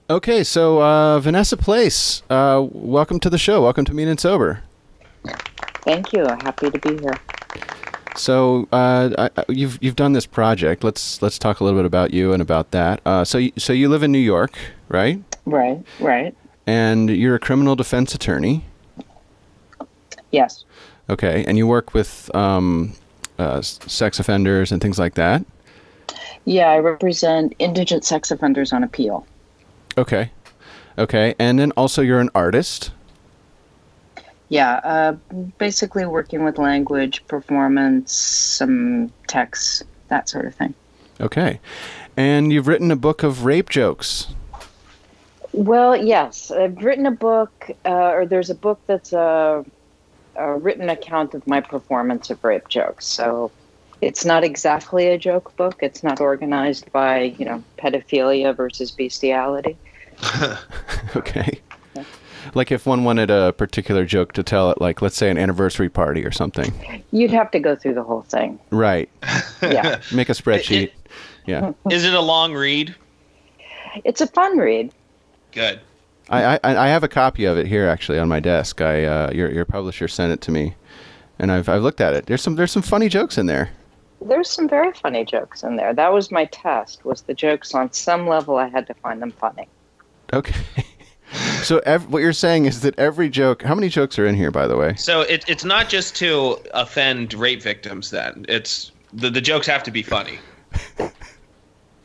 Okay, so Vanessa Place, welcome to the show. Welcome to Mean and Sober. Thank you. Happy to be here. So you've done this project. Let's talk a little bit about you and about that. So you live in New York, right? Right. And you're a criminal defense attorney. Yes. Okay, and you work with sex offenders and things like that. Yeah, I represent indigent sex offenders on appeal. Okay, and then also you're an artist. Yeah, basically working with language, performance, some text, that sort of thing. Okay, and you've written a book of rape jokes. Well, yes, I've written a book, or there's a book that's a written account of my performance of rape jokes. So it's not exactly a joke book. It's not organized by, pedophilia versus bestiality. Okay. Like if one wanted a particular joke to tell at, like, let's say an anniversary party or something. You'd have to go through the whole thing. Right. Yeah. Make a spreadsheet. Yeah. Is it a long read? It's a fun read. Good. I have a copy of it here actually on my desk. Your publisher sent it to me, and I've looked at it. There's some funny jokes in there. There's some very funny jokes in there. That was my test. Was the jokes on some level I had to find them funny. Okay. So what you're saying is that every joke. How many jokes are in here, by the way? So it's not just to offend rape victims. Then it's the jokes have to be funny.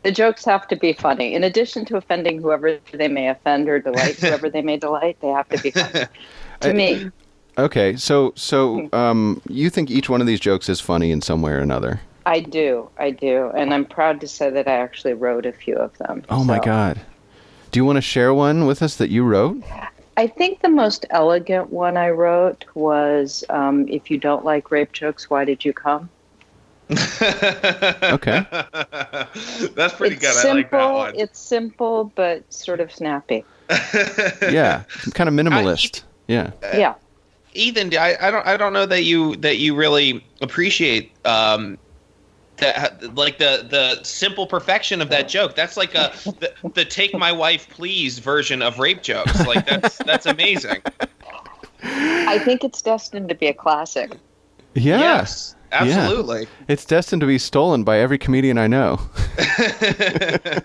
The jokes have to be funny. In addition to offending whoever they may offend or delight whoever they may delight, they have to be funny. To me. Okay, so you think each one of these jokes is funny in some way or another? I do, and I'm proud to say that I actually wrote a few of them. Oh my God. Do you want to share one with us that you wrote? I think the most elegant one I wrote was, if you don't like rape jokes, why did you come? Okay. That's pretty good. I like that one. It's simple, but sort of snappy. Yeah, kind of minimalist. Yeah. Yeah. Ethan, I don't know that you really appreciate that, like the simple perfection of that joke. That's like the take my wife please version of rape jokes. Like that's amazing. I think it's destined to be a classic. Yeah. Yes, absolutely. Yeah. It's destined to be stolen by every comedian I know.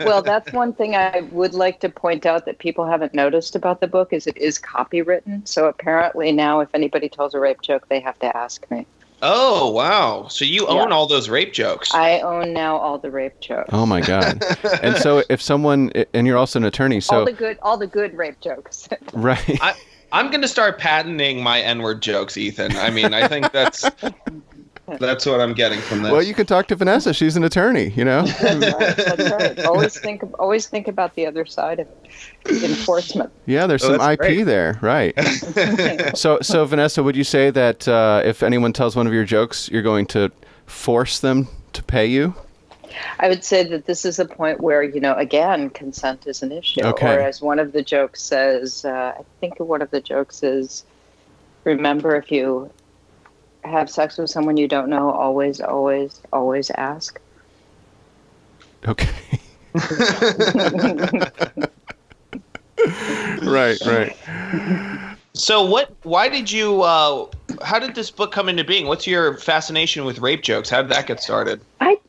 Well, that's one thing I would like to point out that people haven't noticed about the book is it is copywritten. So apparently now if anybody tells a rape joke, they have to ask me. Oh, wow. So you own all those rape jokes. I own now all the rape jokes. Oh my God. And so if someone, and you're also an attorney, so all the good rape jokes. Right. I'm going to start patenting my N-word jokes, Ethan. I mean, I think that's what I'm getting from this. Well, you can talk to Vanessa. She's an attorney, That's right. Always think about the other side of enforcement. Yeah, there's some IP great. there, right? So Vanessa, would you say that if anyone tells one of your jokes, you're going to force them to pay you? I would say that this is a point where, again, consent is an issue. Okay. Or as one of the jokes says, I think one of the jokes is, remember, if you have sex with someone you don't know, always, always, always ask. Okay. Right. So why did you, how did this book come into being? What's your fascination with rape jokes? How did that get started?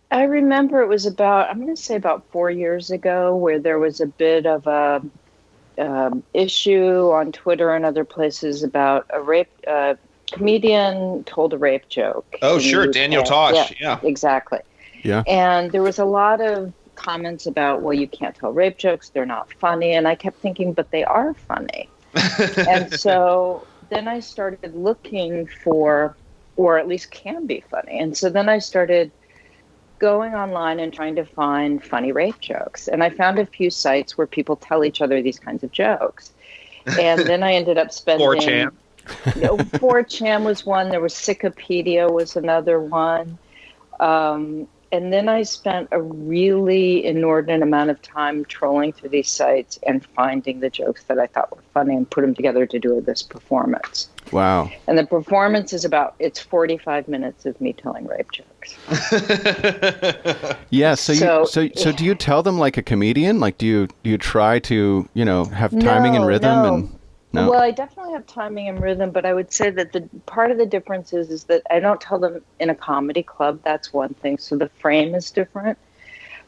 I remember it was I'm going to say about 4 years ago, where there was a bit of a issue on Twitter and other places about a rape comedian told a rape joke. Oh, sure. Daniel Tosh. Yeah. Exactly. Yeah. And there was a lot of comments about, well, you can't tell rape jokes. They're not funny. And I kept thinking, but they are funny. And so then I started looking for, or at least can be funny. And so then I started going online and trying to find funny rape jokes. And I found a few sites where people tell each other these kinds of jokes. And then I ended up spending... 4chan. 4chan was one. There was Wikipedia was another one. And then I spent a really inordinate amount of time trolling through these sites and finding the jokes that I thought were funny and put them together to do this performance. Wow. And the performance is it's 45 minutes of me telling rape jokes. Yeah. So do you tell them like a comedian? Like, do you try to, have timing and rhythm? No. No? Well, I definitely have timing and rhythm, but I would say that the part of the difference is that I don't tell them in a comedy club. That's one thing. So the frame is different.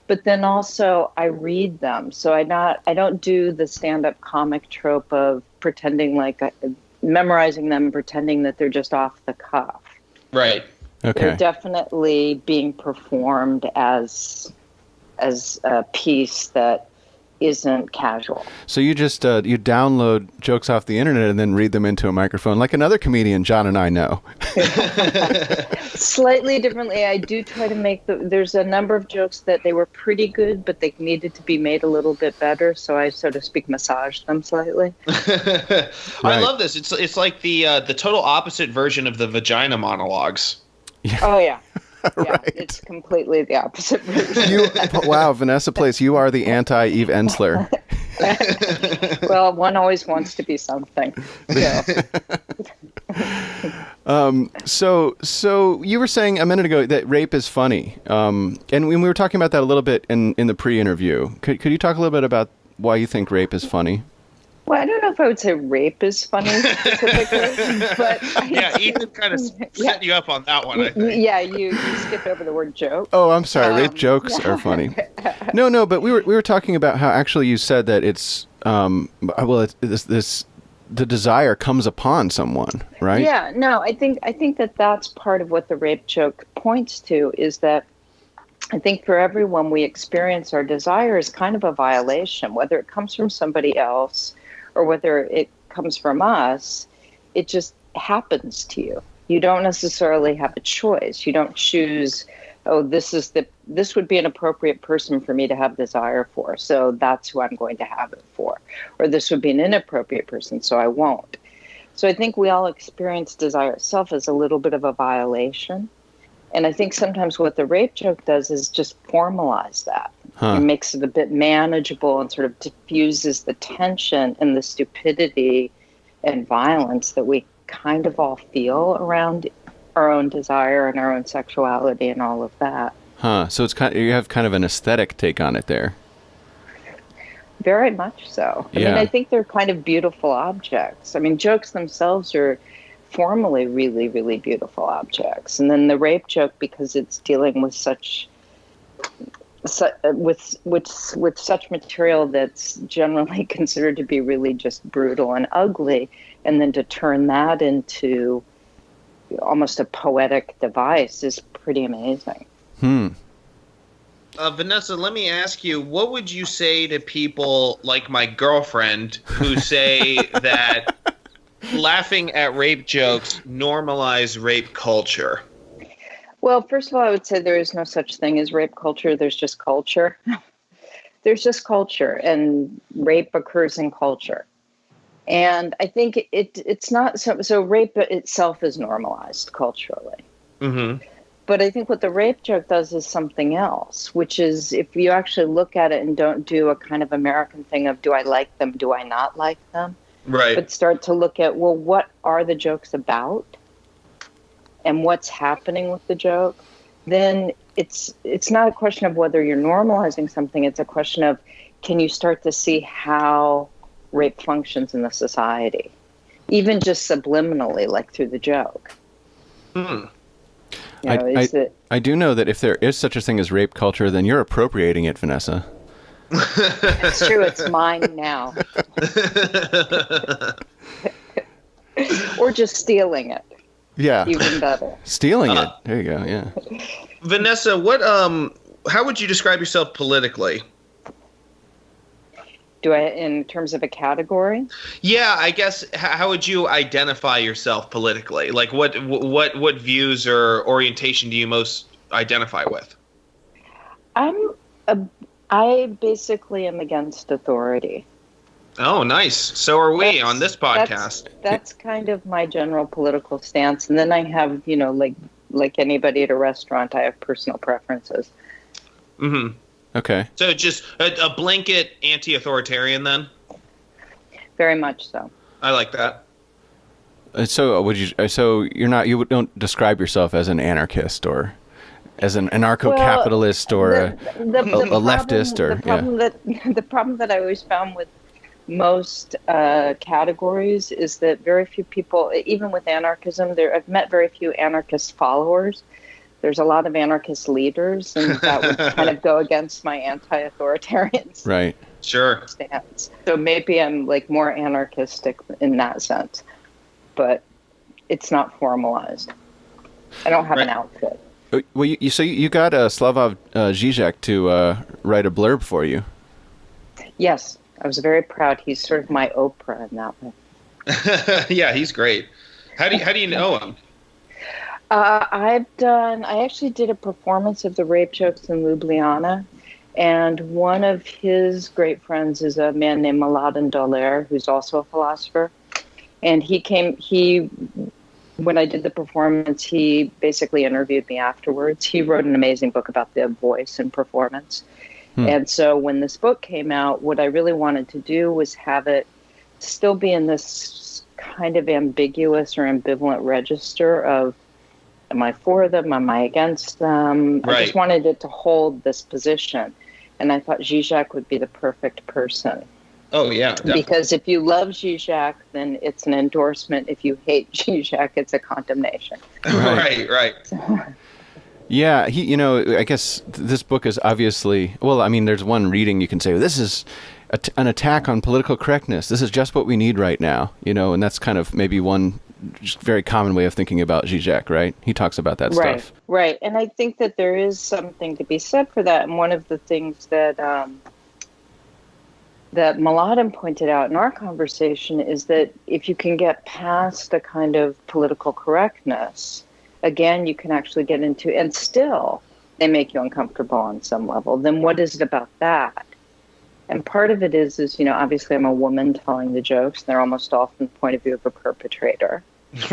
But then also I read them. So I don't do the stand-up comic trope of pretending memorizing them and pretending that they're just off the cuff. Right. Okay. They're definitely being performed as a piece that isn't casual. So you just you download jokes off the internet and then read them into a microphone, like another comedian John and I know. Slightly differently, I do try to make there's a number of jokes that they were pretty good, but they needed to be made a little bit better. So I, so to speak, massaged them slightly. I Right. love this. It's like the total opposite version of the vagina monologues. Oh yeah. Yeah, Right. it's completely the opposite version. Wow, Vanessa Place, you are the anti-Eve Ensler. Well, one always wants to be something. So. So you were saying a minute ago that rape is funny, and we were talking about that a little bit in the pre-interview. Could you talk a little bit about why you think rape is funny? Well, I don't know if I would say rape is funny specifically, but Yeah, Ethan kind of set you up on that one, I think. Yeah, you skipped over the word joke. Oh, I'm sorry. Rape jokes are funny. No, but we were talking about how actually you said that it's the desire comes upon someone, right? Yeah, no, I think that that's part of what the rape joke points to, is that I think for everyone we experience our desire as kind of a violation, whether it comes from somebody else or whether it comes from us. It just happens to you. You don't necessarily have a choice. You don't choose, oh, this would be an appropriate person for me to have desire for, so that's who I'm going to have it for. Or this would be an inappropriate person, so I won't. So I think we all experience desire itself as a little bit of a violation. And I think sometimes what the rape joke does is just formalize that. It makes it a bit manageable and sort of diffuses the tension and the stupidity and violence that we kind of all feel around our own desire and our own sexuality and all of that. So it's you have kind of an aesthetic take on it there. Very much so. I mean, I think they're kind of beautiful objects. I mean, jokes themselves are formally really, really beautiful objects. And then the rape joke, because it's dealing with such material that's generally considered to be really just brutal and ugly, and then to turn that into almost a poetic device is pretty amazing. Vanessa, let me ask you, what would you say to people like my girlfriend who say that laughing at rape jokes normalize rape culture? Well, first of all, I would say there is no such thing as rape culture. There's just culture. There's just culture, and rape occurs in culture. And I think it's not so rape itself is normalized culturally. Mm-hmm. But I think what the rape joke does is something else, which is if you actually look at it and don't do a kind of American thing of do I like them, do I not like them? Right. But start to look at, well, what are the jokes about? And what's happening with the joke? Then it's not a question of whether you're normalizing something. It's a question of, can you start to see how rape functions in the society, even just subliminally, like through the joke. I do know that if there is such a thing as rape culture, then you're appropriating it, Vanessa. It's true. It's mine now. Or just stealing it. Yeah. Even better. Stealing it. There you go. Yeah. Vanessa, how would you describe yourself politically? Do I, in terms of a category? Yeah, I guess. How would you identify yourself politically? Like, what views or orientation do you most identify with? I basically am against authority. Oh, nice. So are we on this podcast. That's kind of my general political stance. And then I have, like like anybody at a restaurant, I have personal preferences. Mm-hmm. Okay. So just a blanket anti-authoritarian then? Very much so. I like that. So would you? So you don't describe yourself as an anarchist or as an anarcho-capitalist or a leftist or the problem that I always found with most categories is that very few people, even with anarchism, I've met very few anarchist followers. There's a lot of anarchist leaders, and that would kind of go against my anti-authoritarian right. Sure. stance. So maybe I'm like more anarchistic in that sense, but it's not formalized. I don't have an outfit. Well, you got Slavoj Zizek to write a blurb for you. Yes, I was very proud. He's sort of my Oprah in that way. Yeah, he's great. How do you know him? I actually did a performance of the rape jokes in Ljubljana, and one of his great friends is a man named Mladen Doler, who's also a philosopher. And when I did the performance, he basically interviewed me afterwards. He wrote an amazing book about the voice and performance. And so when this book came out, what I really wanted to do was have it still be in this kind of ambiguous or ambivalent register of, am I for them? Am I against them? Right. I just wanted it to hold this position. And I thought Zizek would be the perfect person. Oh, yeah. Definitely. Because if you love Zizek, then it's an endorsement. If you hate Zizek, it's a condemnation. Right. Yeah, I guess this book is obviously, well, I mean, there's one reading you can say, this is an attack on political correctness. This is just what we need right now, and that's kind of maybe one just very common way of thinking about Zizek, right? He talks about that stuff. Right. And I think that there is something to be said for that. And one of the things that that Mladen pointed out in our conversation is that if you can get past a kind of political correctness, again, you can actually get into, and still they make you uncomfortable on some level, then what is it about that? And part of it is obviously I'm a woman telling the jokes, and they're almost all from the point of view of a perpetrator.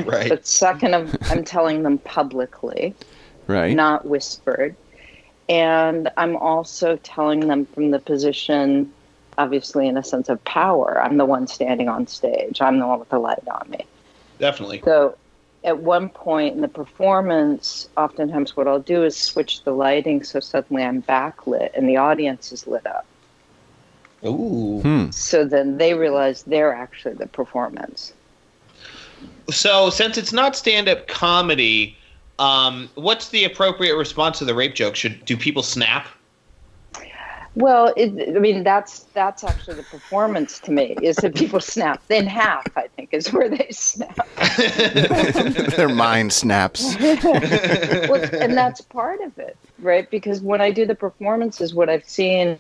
Right. But second, I'm telling them publicly, right, not whispered. And I'm also telling them from the position, obviously in a sense of power. I'm the one standing on stage. I'm the one with the light on me. Definitely. So at one point in the performance, oftentimes what I'll do is switch the lighting so suddenly I'm backlit and the audience is lit up. Ooh. So then they realize they're actually the performance. So since it's not stand-up comedy, what's the appropriate response to the rape joke? Do people snap? Well, that's actually the performance to me, is that people snap. Then half, I think, is where they snap. Their mind snaps. Well, and that's part of it, right? Because when I do the performances, what I've seen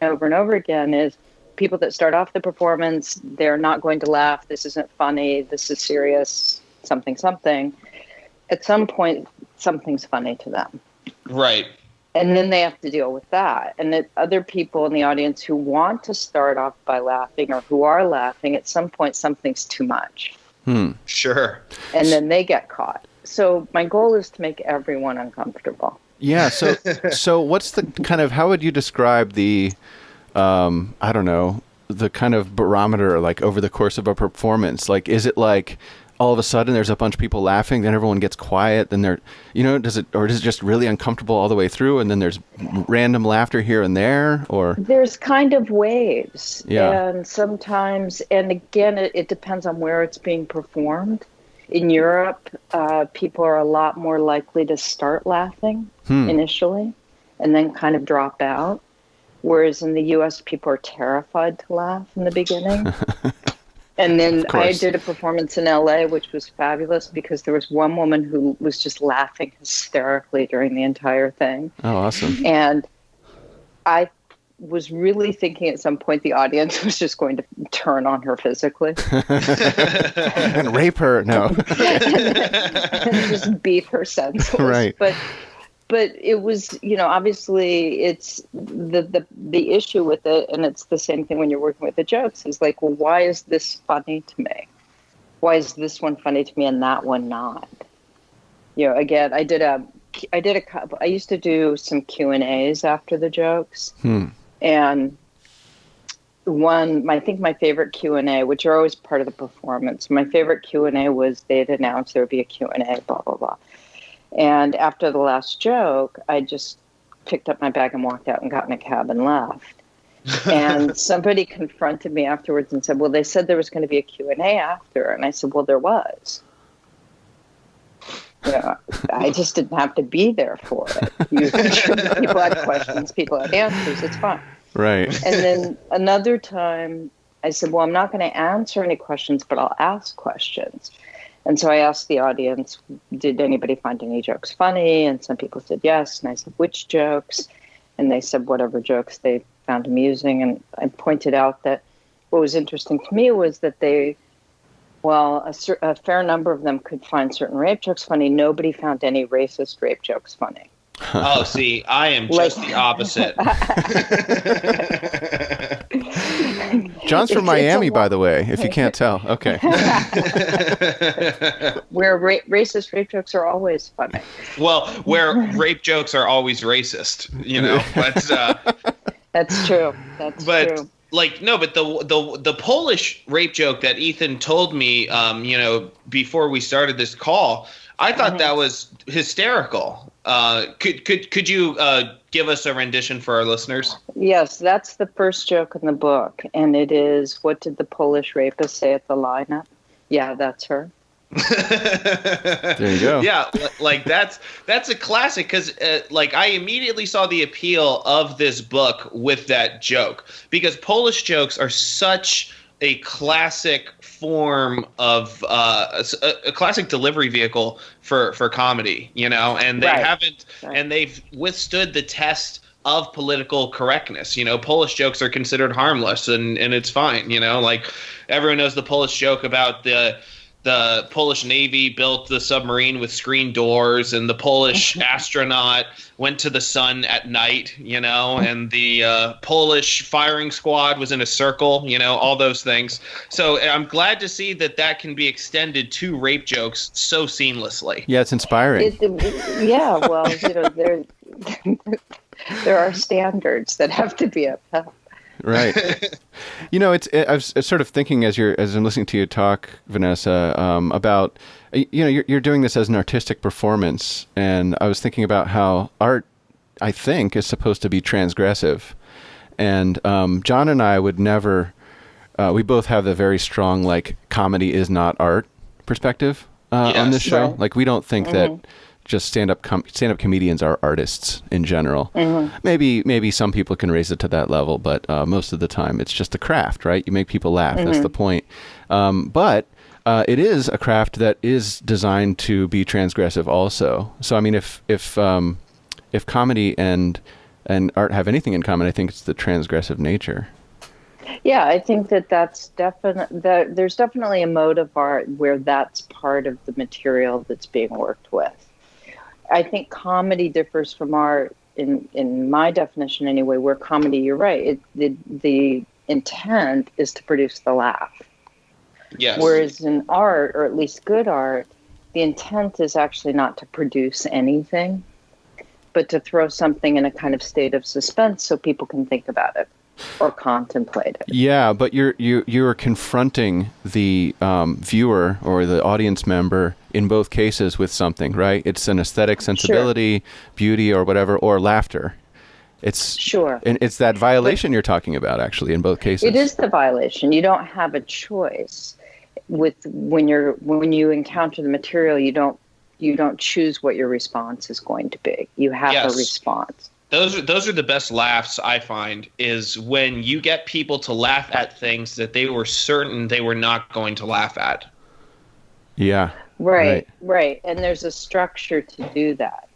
over and over again is people that start off the performance, they're not going to laugh. This isn't funny. This is serious, something. At some point, something's funny to them. Right. And then they have to deal with that. And that other people in the audience who want to start off by laughing or who are laughing, at some point, something's too much. Sure. And then they get caught. So my goal is to make everyone uncomfortable. Yeah. So what's the kind of, how would you describe the, I don't know, the kind of barometer, like over the course of a performance? Like, is it like all of a sudden there's a bunch of people laughing, then everyone gets quiet, then is it just really uncomfortable all the way through, and then there's random laughter here and there, or? There's kind of waves. Yeah. And sometimes, and again, it depends on where it's being performed. In Europe, people are a lot more likely to start laughing initially and then kind of drop out. Whereas in the U.S., people are terrified to laugh in the beginning. And then I did a performance in L.A., which was fabulous because there was one woman who was just laughing hysterically during the entire thing. Oh, awesome. And I was really thinking at some point the audience was just going to turn on her physically. And rape her, no. and just beat her senseless. Right. But it was, obviously it's the issue with it, and it's the same thing when you're working with the jokes, is like, well, why is this funny to me? Why is this one funny to me and that one not? Again, I used to do some Q&As after the jokes. And I think my favorite Q&A, which are always part of the performance, my favorite Q&A was they'd announced there would be a Q&A, blah, blah, blah. And after the last joke, I just picked up my bag and walked out and got in a cab and left. And somebody confronted me afterwards and said, well, they said there was going to be a Q&A after. And I said, well, there was. I just didn't have to be there for it. People had questions, people had answers, it's fine. Right. And then another time I said, well, I'm not going to answer any questions, but I'll ask questions. And so I asked the audience, did anybody find any jokes funny? And some people said yes. And I said, which jokes? And they said whatever jokes they found amusing. And I pointed out that what was interesting to me was that a fair number of them could find certain rape jokes funny. Nobody found any racist rape jokes funny. Oh, see, I am just the opposite. John's from Miami, by the way, if you can't tell. Okay. Where racist rape jokes are always funny. Well, where rape jokes are always racist, but that's true. That's true. But the Polish rape joke that Ethan told me, before we started this call, I thought that was hysterical. Could you give us a rendition for our listeners? Yes, that's the first joke in the book, and it is, what did the Polish rapist say at the lineup? Yeah, that's her. There you go. Yeah, that's a classic because I immediately saw the appeal of this book with that joke, because Polish jokes are such a classic form of a classic delivery vehicle for comedy, and and they've withstood the test of political correctness. Polish jokes are considered harmless and it's fine. Everyone knows the Polish joke about the Polish Navy built the submarine with screen doors, and the Polish astronaut went to the sun at night, and the Polish firing squad was in a circle, all those things. So I'm glad to see that can be extended to rape jokes so seamlessly. Yeah, it's inspiring. There are standards that have to be upheld. Right. I was sort of thinking as I'm listening to you talk, Vanessa, about, you're doing this as an artistic performance. And I was thinking about how art, I think, is supposed to be transgressive. And John and I would never, we both have the very strong, comedy is not art perspective on this show. Right. We don't think that just stand-up comedians are artists in general. Maybe some people can raise it to that level, but most of the time it's just a craft, right? You make people laugh. That's the point. But it is a craft that is designed to be transgressive also. So I mean, if comedy and art have anything in common, I think it's the transgressive nature. Yeah, I think that's there's definitely a mode of art where that's part of the material that's being worked with. I think comedy differs from art in my definition anyway, where comedy, you're right, the intent is to produce the laugh. Yes. Whereas in art, or at least good art, the intent is actually not to produce anything, but to throw something in a kind of state of suspense so people can think about it or contemplate it. Yeah, but you're confronting the viewer or the audience member in both cases with something, right? It's an aesthetic sensibility, beauty, or whatever, or laughter. It's sure, and it's that violation you're talking about, actually, in both cases. It is the violation. You don't have a choice when you encounter the material. You don't choose what your response is going to be. You have a response. Those are the best laughs, I find, is when you get people to laugh at things that they were certain they were not going to laugh at. Yeah. Right. And there's a structure to do that.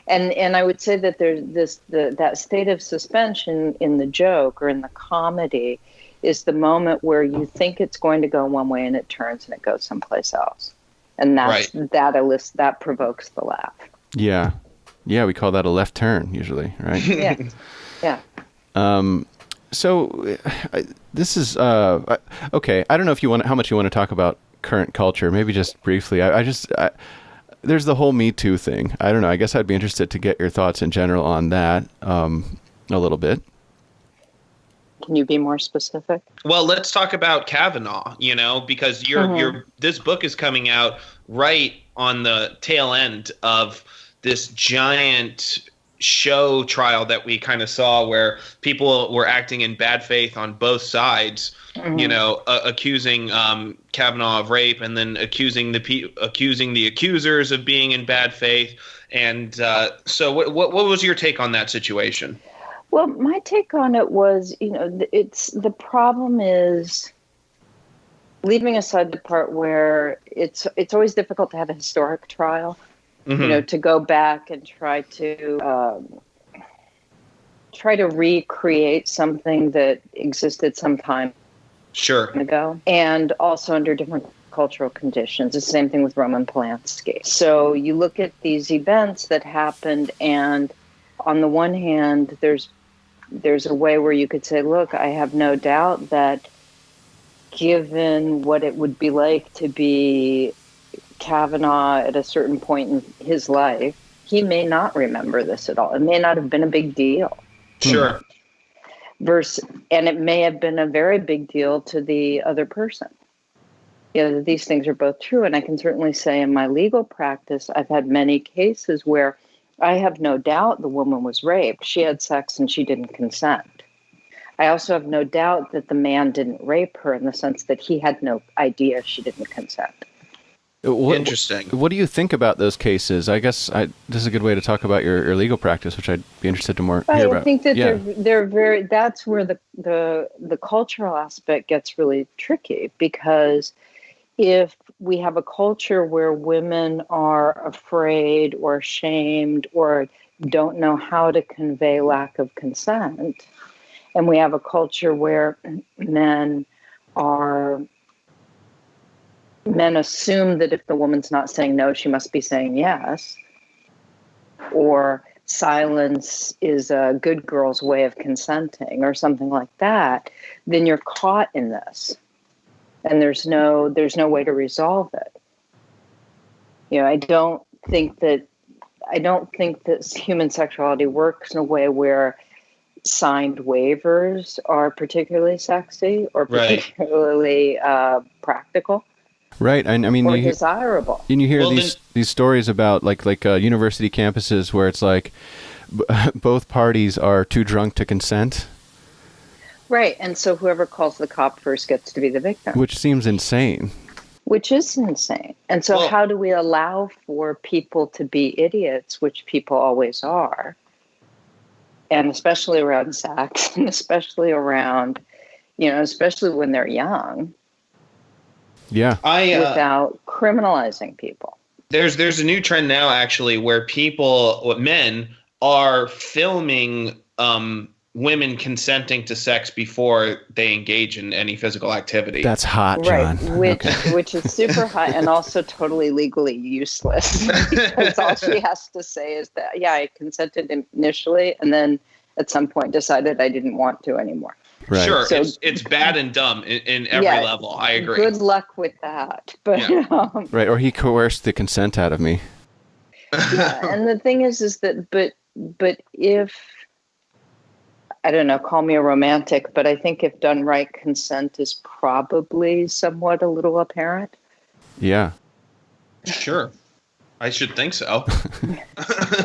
And I would say that there's that state of suspension in the joke or in the comedy is the moment where you think it's going to go one way and it turns and it goes someplace else. And that provokes the laugh. Yeah. Yeah, we call that a left turn usually, right? Yeah. So this is okay. I don't know if how much you want to talk about current culture. Maybe just briefly. there's the whole Me Too thing. I don't know. I guess I'd be interested to get your thoughts in general on that a little bit. Can you be more specific? Well, let's talk about Kavanaugh, because this book is coming out right on the tail end of this giant show trial that we kind of saw where people were acting in bad faith on both sides, accusing Kavanaugh of rape and then accusing the accusers of being in bad faith. And so what was your take on that situation? Well, my take on it was, the problem is, leaving aside the part where it's always difficult to have a historic trial, to go back and try to recreate something that existed some time ago, and also under different cultural conditions. The same thing with Roman Polanski. So you look at these events that happened, and on the one hand, there's a way where you could say, look, I have no doubt that given what it would be like to be Kavanaugh at a certain point in his life, he may not remember this at all. It may not have been a big deal. Sure. And it may have been a very big deal to the other person. These things are both true. And I can certainly say in my legal practice, I've had many cases where I have no doubt the woman was raped. She had sex and she didn't consent. I also have no doubt that the man didn't rape her in the sense that he had no idea she didn't consent. Interesting. What do you think about those cases? I guess this is a good way to talk about your legal practice, which I'd be interested to hear about. I think that they're very. That's where the cultural aspect gets really tricky, because if we have a culture where women are afraid or ashamed or don't know how to convey lack of consent, and we have a culture where men assume that if the woman's not saying no, she must be saying yes, or silence is a good girl's way of consenting or something like that, then you're caught in this. And there's no way to resolve it. I don't think that human sexuality works in a way where signed waivers are particularly sexy or particularly practical. Right, and I mean, or desirable. And you hear these stories about like university campuses where it's like both parties are too drunk to consent. Right, and so whoever calls the cop first gets to be the victim. Which seems insane. Which is insane. And so how do we allow for people to be idiots, which people always are, and especially around sex, and especially around, especially when they're young. Yeah. Without criminalizing people. There's a new trend now, actually, where men are filming women consenting to sex before they engage in any physical activity. That's hot, John. Right, which is super hot and also totally legally useless. Because all she has to say is that, I consented initially and then at some point decided I didn't want to anymore. Right. Sure, so, it's bad and dumb in every level. I agree. Good luck with that. But right, or he coerced the consent out of me. Yeah, and the thing is that but if, I don't know, call me a romantic, but I think if done right, consent is probably somewhat a little apparent. Yeah. Sure. I should think so.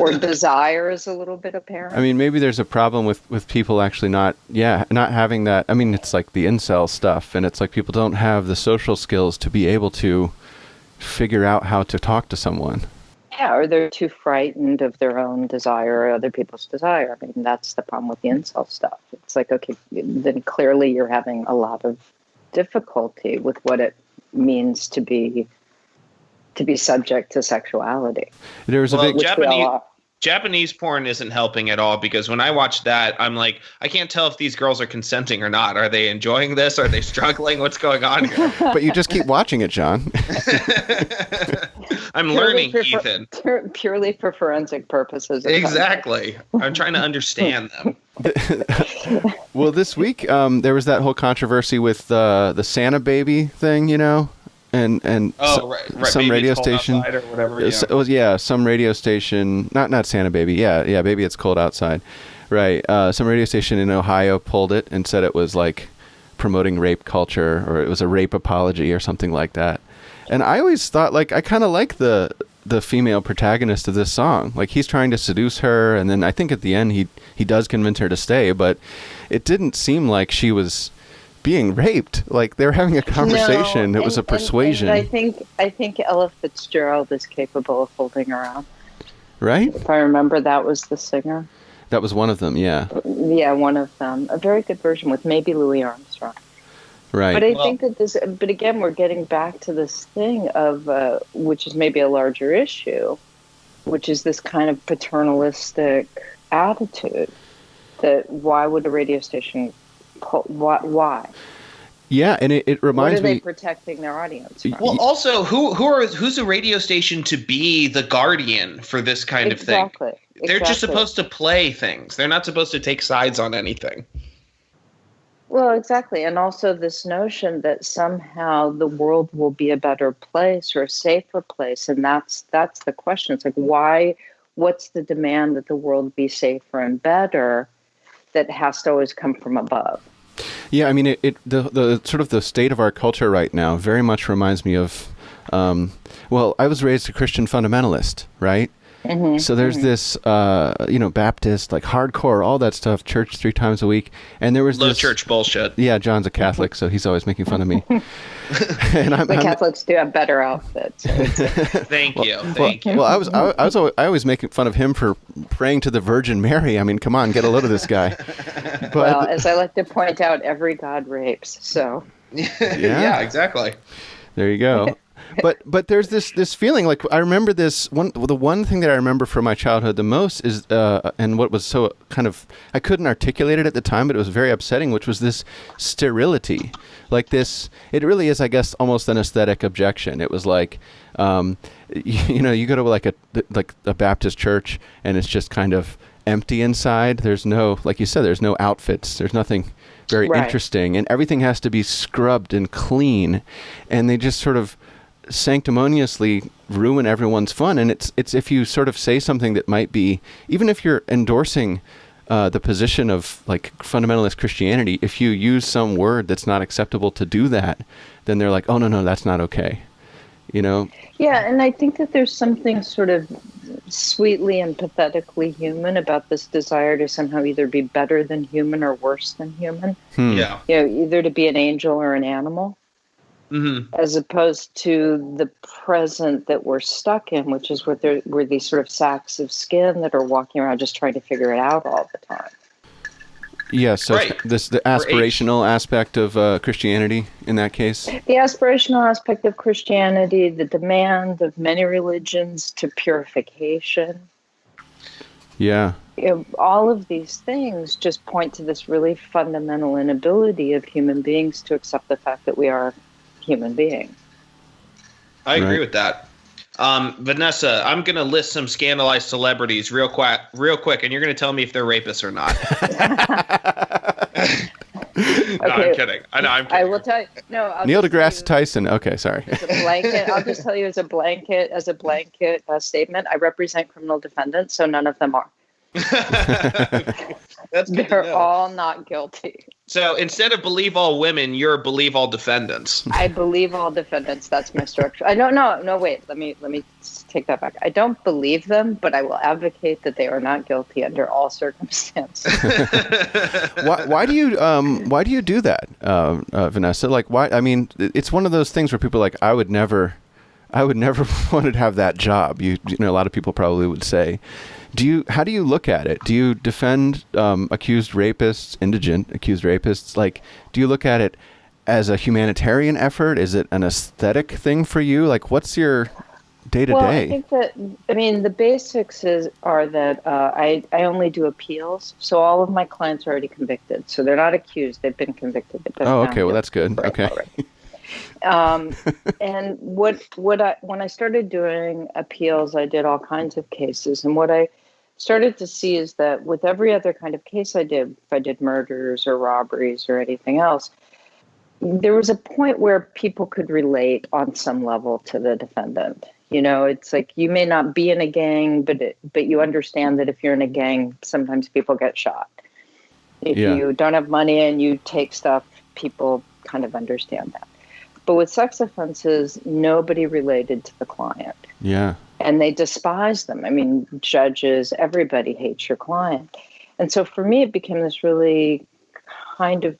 Or desire is a little bit apparent. I mean, maybe there's a problem with people actually not having that. I mean, it's like the incel stuff, and it's like people don't have the social skills to be able to figure out how to talk to someone. Yeah, or they're too frightened of their own desire or other people's desire. I mean, that's the problem with the incel stuff. It's like, okay, then clearly you're having a lot of difficulty with what it means to be subject to sexuality. There was a big Japanese porn isn't helping at all, because when I watch that, I'm like, I can't tell if these girls are consenting or not. Are they enjoying this? Are they struggling? What's going on here? But you just keep watching it, John. I'm learning, Ethan. Purely for forensic purposes. Exactly. I'm trying to understand them. Well, this week there was that whole controversy with the Santa baby thing, and right. some Baby, radio It's Cold station Outside or whatever. some radio station, not Santa Baby, Baby It's Cold Outside, right? Some radio station in Ohio pulled it and said it was like promoting rape culture, or it was a rape apology or something like that. And I always thought, like, I kind of like the female protagonist of this song. Like, he's trying to seduce her, and then I think at the end he does convince her to stay, but it didn't seem like she was being raped. Like, they were having a conversation. No, it was a persuasion. And I think Ella Fitzgerald is capable of holding her own. Right? If I remember, that was the singer. That was one of them, yeah. Yeah, one of them. A very good version with maybe Louis Armstrong. Right. But I think that but again, we're getting back to this thing of, which is maybe a larger issue, which is this kind of paternalistic attitude that why would a radio station, why? Yeah, and it reminds me. What are they protecting their audience from? Well, also, who's a radio station to be the guardian for this kind of thing? They're just supposed to play things. They're not supposed to take sides on anything. Well, exactly. And also this notion that somehow the world will be a better place or a safer place. And that's the question. It's like, what's the demand that the world be safer and better that has to always come from above? Yeah, I mean, the sort of the state of our culture right now very much reminds me of, well, I was raised a Christian fundamentalist, right? Mm-hmm, so there's this, Baptist, like hardcore, all that stuff, church 3 times a week. And there was low church bullshit. Yeah, John's a Catholic, so he's always making fun of me. And the Catholics do have better outfits. So Thank you. Well, I always make fun of him for praying to the Virgin Mary. I mean, come on, get a load of this guy. But, well, as I like to point out, every god rapes. So yeah, exactly. There you go. But there's this feeling, like, I remember the one thing that I remember from my childhood the most is and what was so kind of, I couldn't articulate it at the time, but it was very upsetting, which was this sterility. Like this, it really is, I guess, almost an aesthetic objection. It was like, you go to like a Baptist church and it's just kind of empty inside. There's no, like you said, there's no outfits. There's nothing very interesting, and everything has to be scrubbed and clean, and they just sort of sanctimoniously ruin everyone's fun. And it's if you sort of say something that might be, even if you're endorsing the position of like fundamentalist Christianity, if you use some word that's not acceptable to do that, then they're like, oh no, that's not okay. Yeah, and I think that there's something sort of sweetly and pathetically human about this desire to somehow either be better than human or worse than human. Yeah. Either to be an angel or an animal. Mm-hmm. As opposed to the present that we're stuck in, which is where we're these sort of sacks of skin that are walking around just trying to figure it out all the time. Yeah, so the aspirational aspect of Christianity in that case? The aspirational aspect of Christianity, the demand of many religions to purification. Yeah. All of these things just point to this really fundamental inability of human beings to accept the fact that we are human beings. I agree with that. Vanessa, I'm going to list some scandalized celebrities real quick, and you're going to tell me if they're rapists or not. No, I'm kidding. I'm kidding. I will tell you. No, Neil deGrasse Tyson. Okay, sorry. As a blanket, I'll just tell you as a blanket statement, I represent criminal defendants, so none of them are. That's good. They're all not guilty. So instead of believe all women, you're believe all defendants. I believe all defendants. That's my structure. I don't know. No, wait. Let me take that back. I don't believe them, but I will advocate that they are not guilty under all circumstances. Why do you do that, Vanessa? Like, why? I mean, it's one of those things where people are like, I would never want to have that job. You know, a lot of people probably would say. How do you look at it? Do you defend accused rapists, indigent accused rapists? Like, do you look at it as a humanitarian effort? Is it an aesthetic thing for you? Like, what's your day-to-day? Well, I think that, the basics are that I only do appeals. So all of my clients are already convicted. So they're not accused. They've been convicted. Oh, okay. Well, that's good. Okay. And when I started doing appeals, I did all kinds of cases. And what I started to see is that with every other kind of case I did, if I did murders or robberies or anything else, there was a point where people could relate on some level to the defendant. You know, it's like you may not be in a gang, but you understand that if you're in a gang, sometimes people get shot. If you don't have money and you take stuff, people kind of understand that. But with sex offenses, nobody related to the client. Yeah. And they despise them. I mean, judges, everybody hates your client. And so for me, it became this really kind of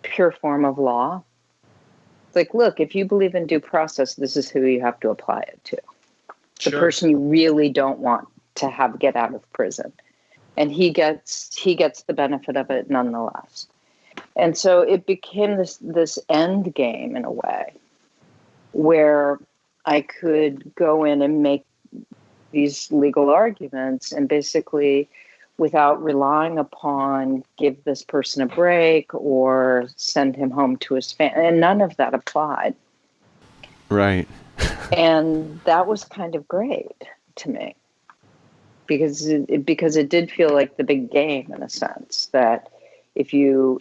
pure form of law. It's like, look, if you believe in due process, this is who you have to apply it to. The person you really don't want to have get out of prison. And he gets the benefit of it nonetheless. And so it became this end game in a way where I could go in and make these legal arguments and basically, without relying upon give this person a break or send him home to his family, and none of that applied. Right. And that was kind of great to me because it did feel like the big game in a sense that if you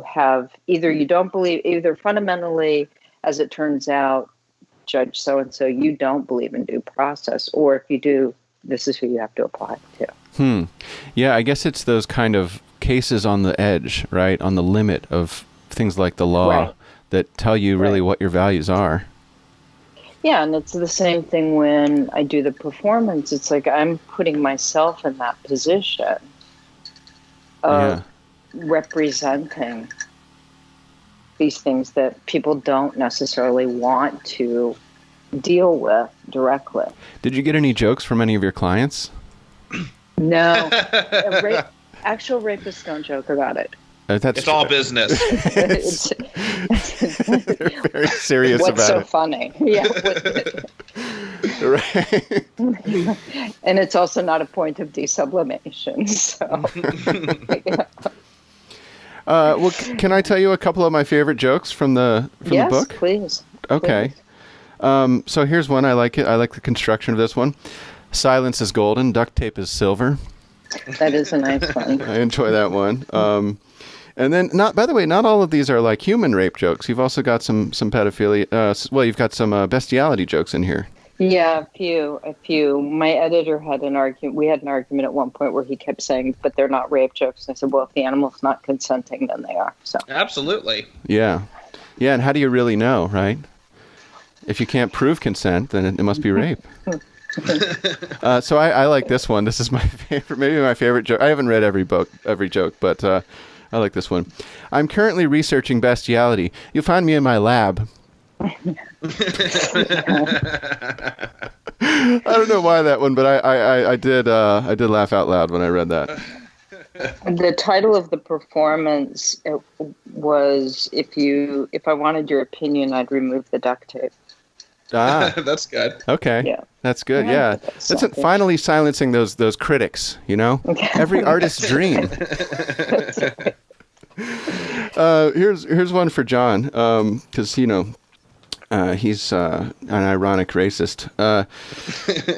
have either fundamentally, as it turns out, Judge so-and-so, you don't believe in due process, or if you do, this is who you have to apply it to. Yeah, I guess it's those kind of cases on the edge, right? On the limit of things like the law that tell you really what your values are. Yeah, and it's the same thing when I do the performance. It's like I'm putting myself in that position of representing these things that people don't necessarily want to deal with directly. Did you get any jokes from any of your clients? No. Actual rapists don't joke about it. It's all business. They're very serious about it. What's so funny? Yeah. Right. And it's also not a point of desublimation. So. Well, can I tell you a couple of my favorite jokes from the book? Yes, please. Okay. Please. So here's one. I like it. I like the construction of this one. Silence is golden. Duct tape is silver. That is a nice one. I enjoy that one. And then, by the way, not all of these are like human rape jokes. You've also got some pedophilia. You've got some bestiality jokes in here. Yeah, a few. My editor had an argument. We had an argument at one point where he kept saying, "But they're not rape jokes." And I said, "Well, if the animal's not consenting, then they are." So absolutely. Yeah, and how do you really know, right? If you can't prove consent, then it must be rape. So I like this one. This is my favorite, maybe my favorite joke. I haven't read every joke, but I like this one. I'm currently researching bestiality. You'll find me in my lab. I don't know why that one, but I did laugh out loud when I read that. The title of the performance was if I wanted your opinion, I'd remove the duct tape. Ah, that's good. Okay. Yeah. That's good. Yeah. That's finally silencing those critics, you know? Every artist's dream. Here's one for John, because, he's an ironic racist.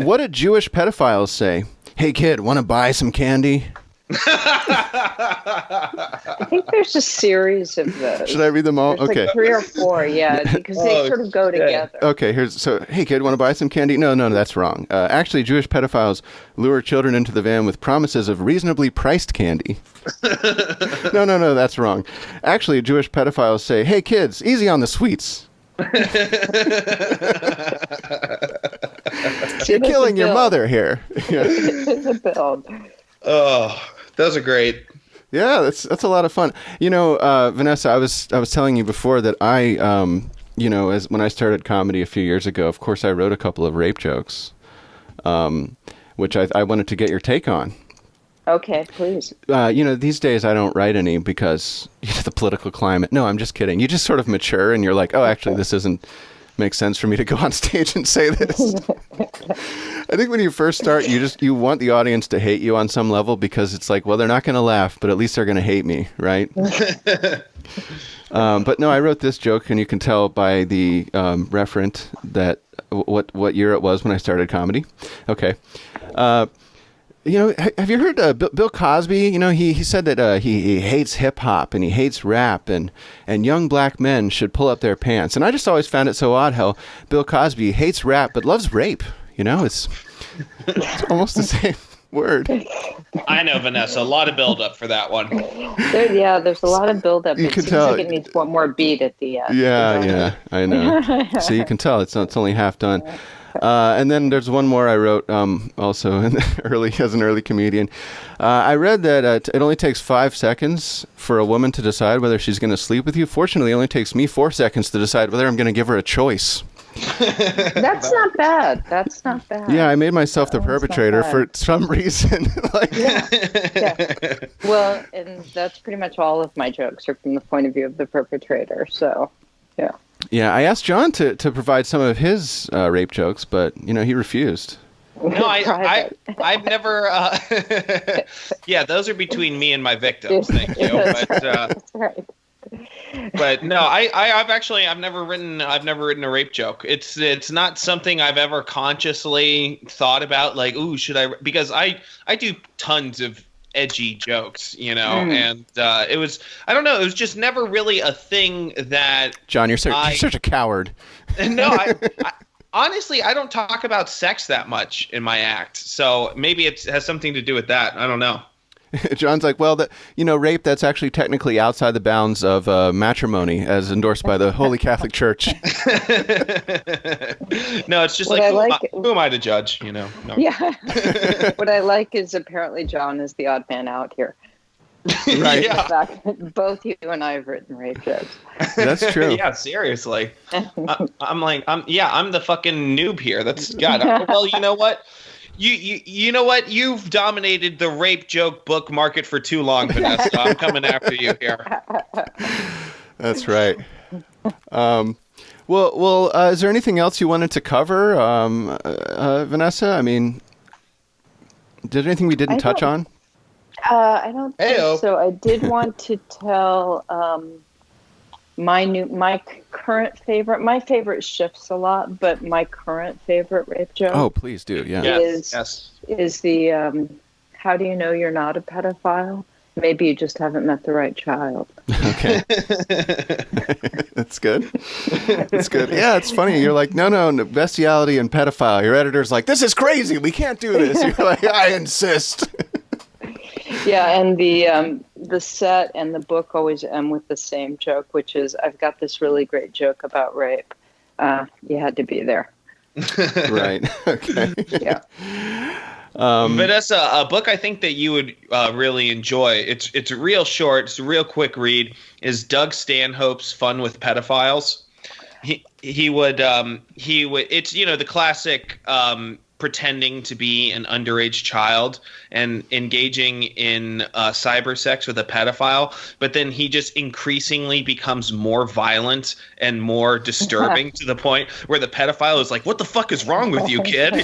What did Jewish pedophiles say? Hey, kid, want to buy some candy? I think there's a series of those. Should I read them all? There's okay. like 3 or 4, yeah, because they sort of go together. Okay, hey kid, want to buy some candy? No, that's wrong. Actually, Jewish pedophiles lure children into the van with promises of reasonably priced candy. No, that's wrong. Actually, Jewish pedophiles say, hey kids, easy on the sweets. You're killing your mother here. It's a build. Oh, those are great. Yeah, that's a lot of fun. Vanessa, I was telling you before that I, when I started comedy a few years ago, of course I wrote a couple of rape jokes, which I wanted to get your take on. Okay, please. These days I don't write any because the political climate. No, I'm just kidding. You just sort of mature and you're like, oh, actually, this doesn't make sense for me to go on stage and say this. I think when you first start, you want the audience to hate you on some level because it's like, well, they're not going to laugh, but at least they're going to hate me, right? But no, I wrote this joke, and you can tell by the referent that what year it was when I started comedy. Okay. Have you heard Bill Cosby? He said that he hates hip hop and he hates rap and young black men should pull up their pants. And I just always found it so odd how Bill Cosby hates rap but loves rape. It's almost the same word. I know, Vanessa. A lot of build-up for that one. There's a lot of build-up. You can tell like it needs one more beat at the end. Yeah, I know. So you can tell it's only half done. And then there's one more I wrote also in as an early comedian. I read that it only takes 5 seconds for a woman to decide whether she's going to sleep with you. Fortunately, it only takes me 4 seconds to decide whether I'm going to give her a choice. That's not bad. Yeah, I made myself the perpetrator for some reason. Yeah. Well, and that's pretty much all of my jokes are from the point of view of the perpetrator. So, yeah. Yeah, I asked John to provide some of his rape jokes, but he refused. No, I've never. Yeah, those are between me and my victims. Thank you. But, that's right. But no, I've never written a rape joke. It's not something I've ever consciously thought about. Like, ooh, should I? Because I do tons of edgy jokes, and it was, I don't know, it was just never really a thing that. John, you're such a coward. No, I honestly, I don't talk about sex that much in my act, so maybe it has something to do with that. I don't know. John's like, well, rape, that's actually technically outside the bounds of matrimony as endorsed by the Holy Catholic Church. No, it's just who am I to judge, No. Yeah. What I like is apparently John is the odd man out here. Right. Yeah. In fact, both you and I have written rape jokes. That's true. Yeah, seriously. I'm the fucking noob here. That's God. Well, you know what? You know what? You've dominated the rape joke book market for too long, Vanessa. I'm coming after you here. That's right. Well, is there anything else you wanted to cover, Vanessa? I mean, did anything we didn't touch on? I don't think so. I did want to tell my current favorite. My favorite shifts a lot, but my current favorite rape joke. Oh, please do. Yeah. Is the how do you know you're not a pedophile? Maybe you just haven't met the right child. Okay. That's good. That's good. Yeah, it's funny. You're like, no, bestiality and pedophile. Your editor's like, this is crazy. We can't do this. You're like, I insist. Yeah, and the set and the book always end with the same joke, which is, I've got this really great joke about rape. You had to be there. Right. Okay. Yeah. Vanessa, a book I think that you would really enjoy. It's real short. It's a real quick read. Is Doug Stanhope's Fun with Pedophiles? He would. It's the classic. Pretending to be an underage child and engaging in cyber sex with a pedophile, but then he just increasingly becomes more violent and more disturbing to the point where the pedophile is like, "What the fuck is wrong with you, kid?"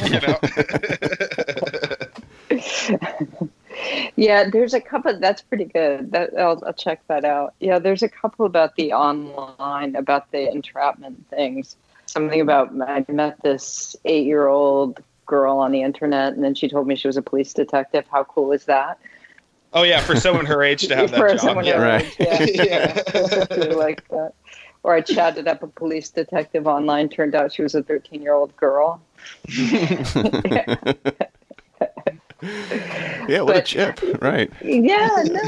Yeah, there's a couple. That's pretty good. I'll check that out. Yeah, there's a couple about the online, about the entrapment things. Something about, I met this 8-year-old girl on the internet, and then she told me she was a police detective. How cool is that? Oh yeah, for someone her age to have that job. Someone her age, yeah. Something like that. Or I chatted up a police detective online. Turned out she was a 13-year-old girl. Yeah, what a chip, right? Yeah, no.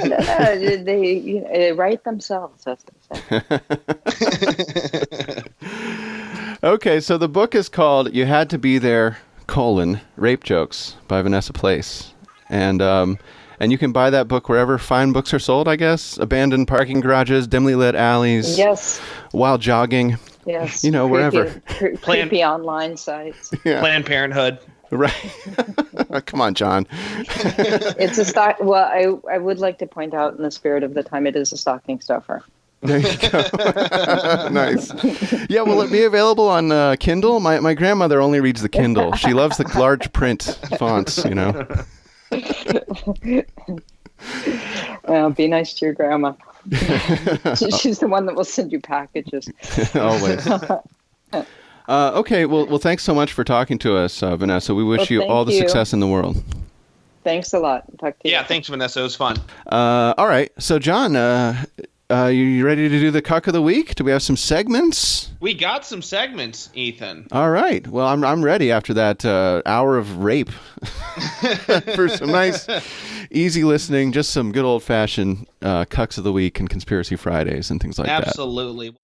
They write themselves, as they say. Okay, so the book is called "You Had to Be There: Rape Jokes" by Vanessa Place, and you can buy that book wherever fine books are sold, I guess. Abandoned parking garages, dimly lit alleys, yes, while jogging, yes, wherever. Creepy online sites. Yeah. Planned Parenthood. Right. Come on, John. It's a stock. Well, I would like to point out, in the spirit of the time, it is a stocking stuffer. There you go. Nice. Yeah, will it be available on Kindle? My grandmother only reads the Kindle. She loves the large print fonts, Well, be nice to your grandma. She's the one that will send you packages. Always. Okay, well, thanks so much for talking to us, Vanessa. We wish you all the success in the world. Thanks a lot. Talk to you. Yeah, thanks, Vanessa. It was fun. All right. So, John, you ready to do the cuck of the week? Do we have some segments? We got some segments, Ethan. All right. Well, I'm ready after that hour of rape for some nice, easy listening, just some good old-fashioned cucks of the week and Conspiracy Fridays and things like that. Absolutely.